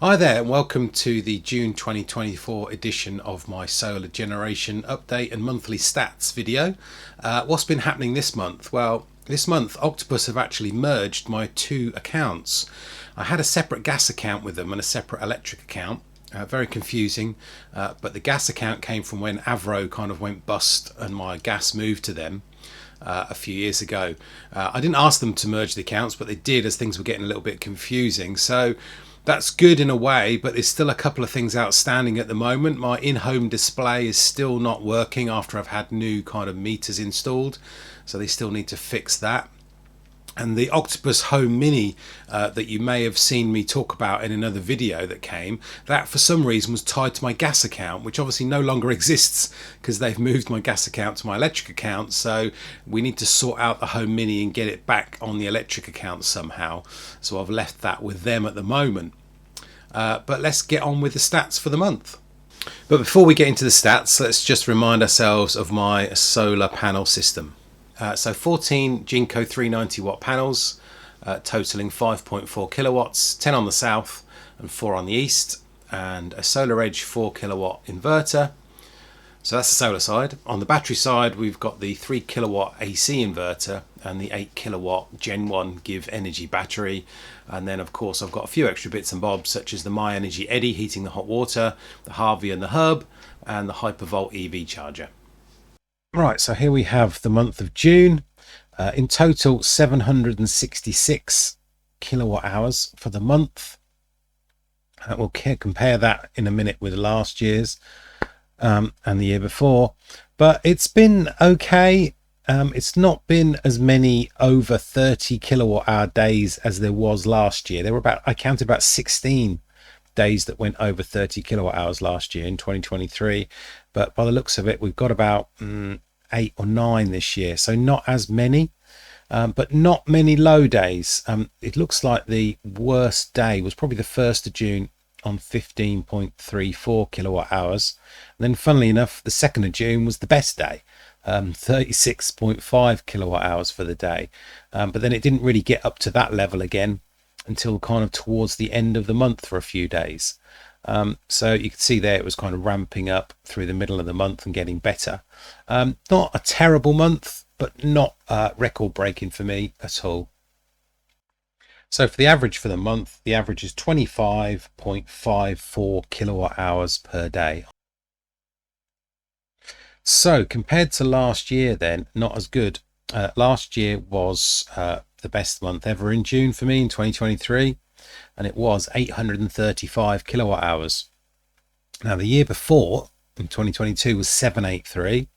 Hi there and welcome to the June 2024 edition of my solar generation update and monthly stats video. What's been happening this month? Well, this month Octopus have actually merged my two accounts. I had a separate gas account with them and a separate electric account. Very confusing, but the gas account came from when Avro kind of went bust and my gas moved to them a few years ago. I didn't ask them to merge the accounts, but they did as things were getting a little bit confusing. So that's good in a way, but there's still a couple of things outstanding at the moment. My in-home display is still not working after I've had new kind of meters installed, so they still need to fix that. And the Octopus Home Mini that you may have seen me talk about in another video that came, that for some reason was tied to my gas account, which obviously no longer exists because they've moved my gas account to my electric account. So we need to sort out the Home Mini and get it back on the electric account somehow. So I've left that with them at the moment. But let's get on with the stats for the month. But before we get into the stats, let's just remind ourselves of my solar panel system. So 14 Jinko 390 watt panels, totaling 5.4 kilowatts, 10 on the south and 4 on the east, and a SolarEdge 4 kilowatt inverter. So that's the solar side. On the battery side, we've got the 3 kilowatt AC inverter and the 8 kilowatt Gen 1 Give Energy battery. And then of course I've got a few extra bits and bobs such as the MyEnergi Eddi heating the hot water, the Harvey and the Hub, and the Hypervolt EV charger. Right, so here we have the month of June. In total 766 kilowatt hours for the month. We'll compare that in a minute with last year's and the year before, but it's been okay. It's not been as many over 30 kilowatt hour days as there was last year. There were I counted about 16 days that went over 30 kilowatt hours last year in 2023, but by the looks of it we've got about 8 or 9 this year, so not as many, but not many low days. It looks like the worst day was probably the 1st of June on 15.34 kilowatt hours, and then funnily enough the 2nd of June was the best day, 36.5 kilowatt hours for the day, but then it didn't really get up to that level again until kind of towards the end of the month for a few days. So you can see there it was kind of ramping up through the middle of the month and getting better. Not a terrible month, but not record breaking for me at all. So for the average for the month, the average is 25.54 kilowatt hours per day. So compared to last year then, not as good. Last year was the best month ever in June for me in 2023, and it was 835 kilowatt hours. Now the year before in 2022 was 783.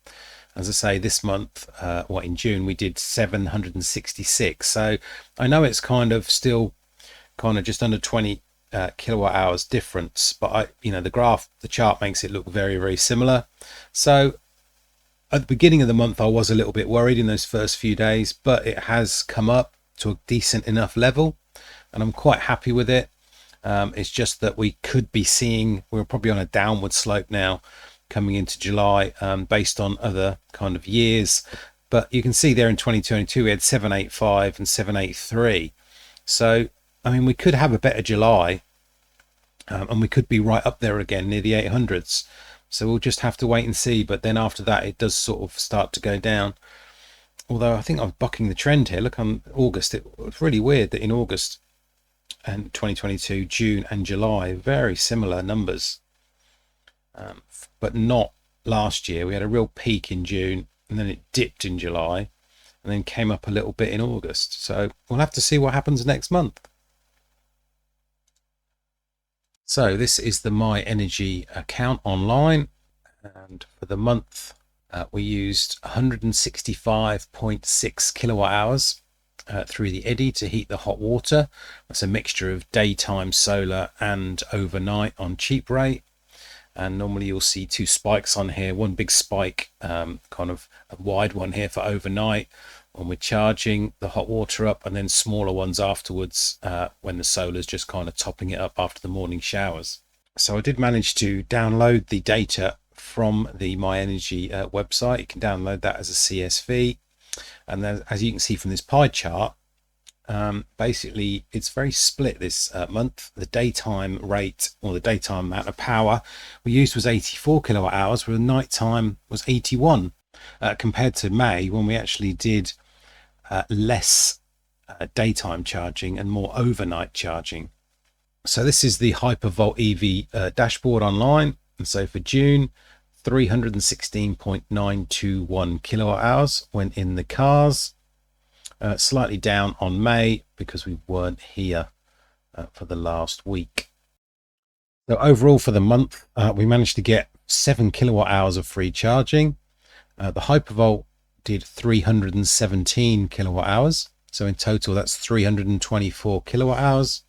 As I say, this month in June we did 766, so I know it's kind of still kind of just under 20 kilowatt hours difference, but the chart makes it look very, very similar. So at the beginning of the month I was a little bit worried in those first few days, but it has come up to a decent enough level and I'm quite happy with it. It's just that we're probably on a downward slope now coming into July, based on other kind of years, but you can see there in 2022 we had 785 and 783, so I mean we could have a better July, and we could be right up there again near the 800s, so we'll just have to wait and see. But then after that it does sort of start to go down, although I think I'm bucking the trend here. Look, on August, it was really weird that in August and 2022, June and July, very similar numbers, but not last year. We had a real peak in June and then it dipped in July and then came up a little bit in August. So we'll have to see what happens next month. So this is the MyEnergi account online, and for the month we used 165.6 kilowatt hours through the Eddi to heat the hot water. That's a mixture of daytime solar and overnight on cheap rate. And normally you'll see 2 spikes on here, one big spike, kind of a wide one here for overnight when we're charging the hot water up, and then smaller ones afterwards when the solar's just kind of topping it up after the morning showers. So I did manage to download the data from the MyEnergi website. You can download that as a CSV, and then as you can see from this pie chart, Basically it's very split this month. The daytime rate, or the daytime amount of power we used, was 84 kilowatt hours, where the nighttime was 81, compared to May, when we actually did less daytime charging and more overnight charging. So this is the Hypervolt EV dashboard online, and so for June, 316.921 kilowatt hours went in the cars. Slightly down on May because we weren't here for the last week. So overall for the month, we managed to get 7 kilowatt hours of free charging. The Hypervolt did 317 kilowatt hours. So in total, that's 324 kilowatt hours.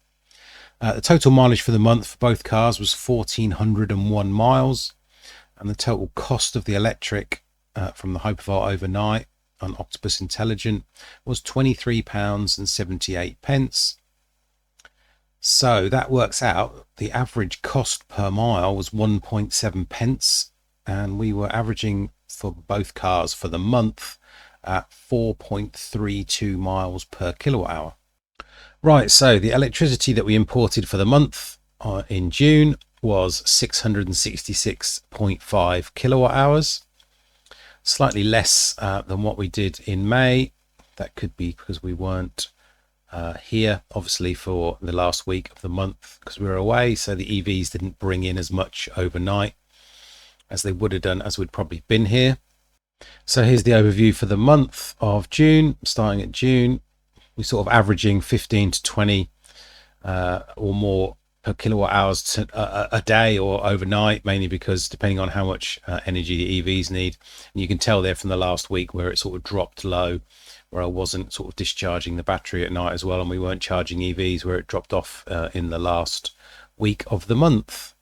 The total mileage for the month for both cars was 1,401 miles. And the total cost of the electric from the Hypervolt overnight on Octopus Intelligent was £23.78. So that works out, the average cost per mile was 1.7 pence, and we were averaging for both cars for the month at 4.32 miles per kilowatt hour. Right, so the electricity that we imported for the month in June was 666.5 kilowatt hours. Slightly less than what we did in May. That could be because we weren't here, obviously, for the last week of the month because we were away. So the EVs didn't bring in as much overnight as they would have done as we'd probably been here. So here's the overview for the month of June. Starting at June, we're sort of averaging 15 to 20 or more per kilowatt hours a day or overnight, mainly because depending on how much energy the EVs need. And you can tell there from the last week where it sort of dropped low, where I wasn't sort of discharging the battery at night as well, and we weren't charging EVs, where it dropped off in the last week of the month.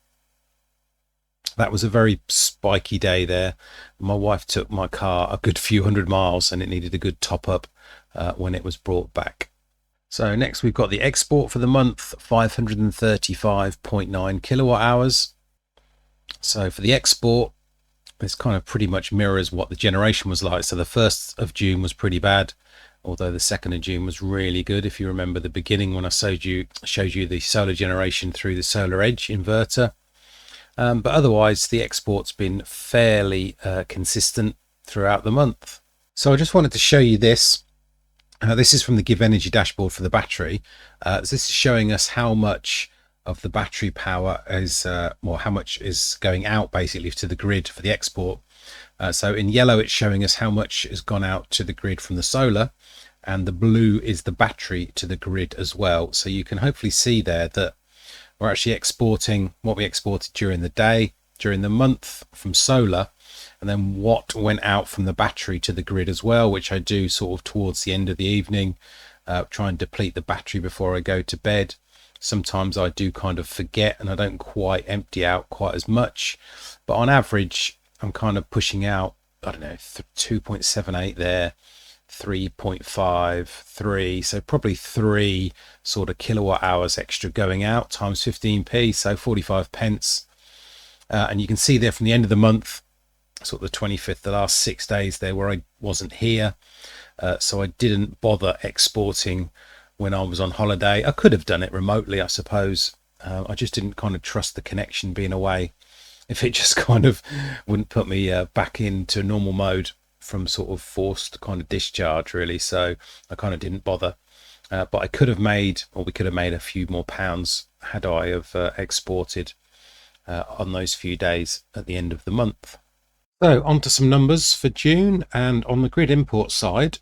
That was a very spiky day there. My wife took my car a good few hundred miles and it needed a good top up when it was brought back. So next we've got the export for the month, 535.9 kilowatt hours. So for the export, this kind of pretty much mirrors what the generation was like. So the 1st of June was pretty bad, although the 2nd of June was really good. If you remember the beginning when I showed you the solar generation through the SolarEdge inverter. But otherwise, the export's been fairly consistent throughout the month. So I just wanted to show you this. This is from the MyEnergi dashboard for the battery. This is showing us how much of the battery power is, or how much is going out basically to the grid for the export. So in yellow, it's showing us how much has gone out to the grid from the solar, and the blue is the battery to the grid as well. So you can hopefully see there that we're actually exporting what we exported during the day, during the month from solar, and then what went out from the battery to the grid as well, which I do sort of towards the end of the evening, try and deplete the battery before I go to bed. Sometimes I do kind of forget and I don't quite empty out quite as much, but on average I'm kind of pushing out, I don't know, 2.78 there, 3.5, 3, so probably 3 sort of kilowatt hours extra going out times 15p, so 45 pence. And you can see there from the end of the month, sort of the 25th, the last 6 days there where I wasn't here, so I didn't bother exporting when I was on holiday. I could have done it remotely, I suppose. I just didn't kind of trust the connection being away, if it just kind of wouldn't put me back into normal mode from sort of forced kind of discharge, really. So I kind of didn't bother, but I could have made, or we could have made a few more pounds had I have exported on those few days at the end of the month. So on to some numbers for June, and on the grid import side,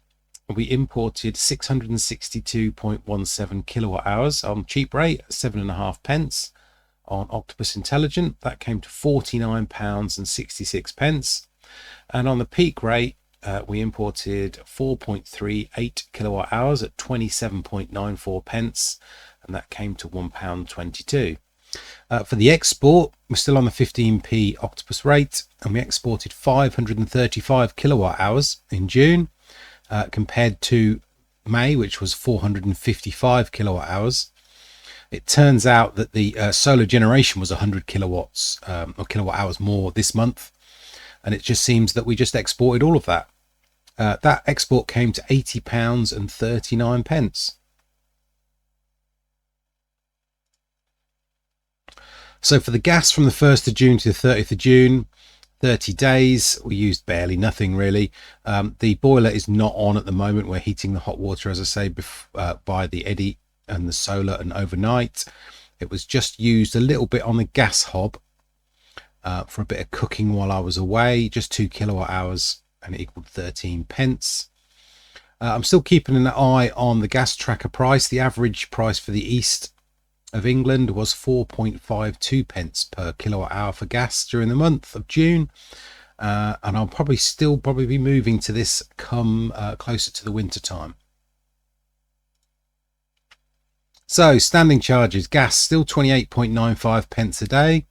we imported 662.17 kilowatt hours on cheap rate, 7.5 pence. On Octopus Intelligent, that came to £49.66. And on the peak rate, we imported 4.38 kilowatt hours at 27.94 pence, and that came to £1.22. For the export, we're still on the 15p Octopus rate, and we exported 535 kilowatt hours in June, compared to May, which was 455 kilowatt hours. It turns out that the solar generation was 100 kilowatts or kilowatt hours more this month, and it just seems that we just exported all of that. That export came to £80.39. So for the gas from the 1st of June to the 30th of June, 30 days, we used barely nothing really. The boiler is not on at the moment. We're heating the hot water, as I say, by the Eddi and the solar and overnight. It was just used a little bit on the gas hob for a bit of cooking while I was away, just 2 kilowatt hours, and it equaled 13 pence. I'm still keeping an eye on the gas tracker price. The average price for the east of England was 4.52 pence per kilowatt hour for gas during the month of June, and I'll probably be moving to this come closer to the winter time. So standing charges, gas still 28.95 pence a day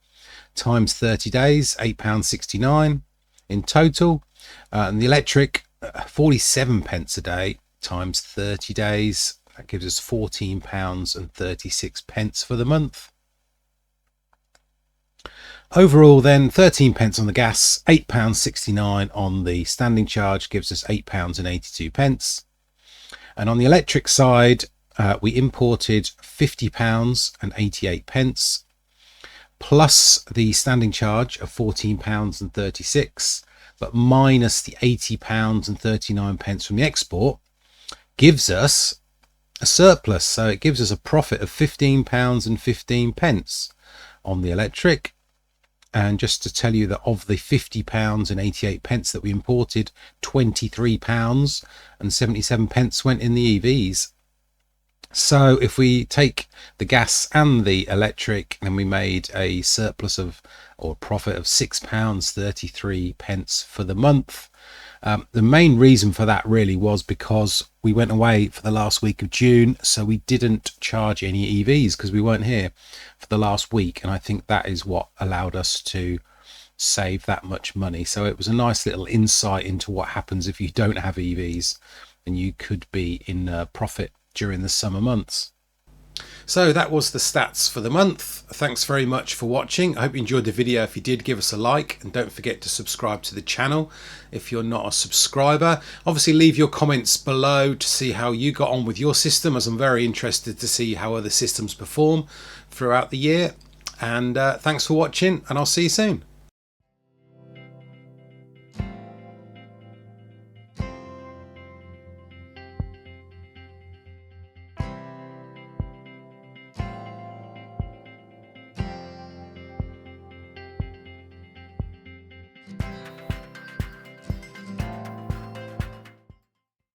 times 30 days, £8.69 in total, and the electric 47 pence a day times 30 days. That gives us £14.36 for the month. Overall then, 13 pence on the gas, £8.69 on the standing charge, gives us £8.82. And on the electric side, we imported £50.88 plus the standing charge of £14.36, but minus the £80.39 from the export, gives us a surplus. So it gives us a profit of £15.15 on the electric. And just to tell you that of the £50.88 that we imported, £23.77 went in the EVs. So if we take the gas and the electric, then we made a surplus of, or profit of, £6.33 for the month. The main reason for that really was because we went away for the last week of June, so we didn't charge any EVs because we weren't here for the last week, and I think that is what allowed us to save that much money. So it was a nice little insight into what happens if you don't have EVs, and you could be in profit during the summer months. So that was the stats for the month. Thanks very much for watching. I hope you enjoyed the video. If you did, give us a like, and don't forget to subscribe to the channel if you're not a subscriber. Obviously leave your comments below to see how you got on with your system, as I'm very interested to see how other systems perform throughout the year. And thanks for watching, and I'll see you soon.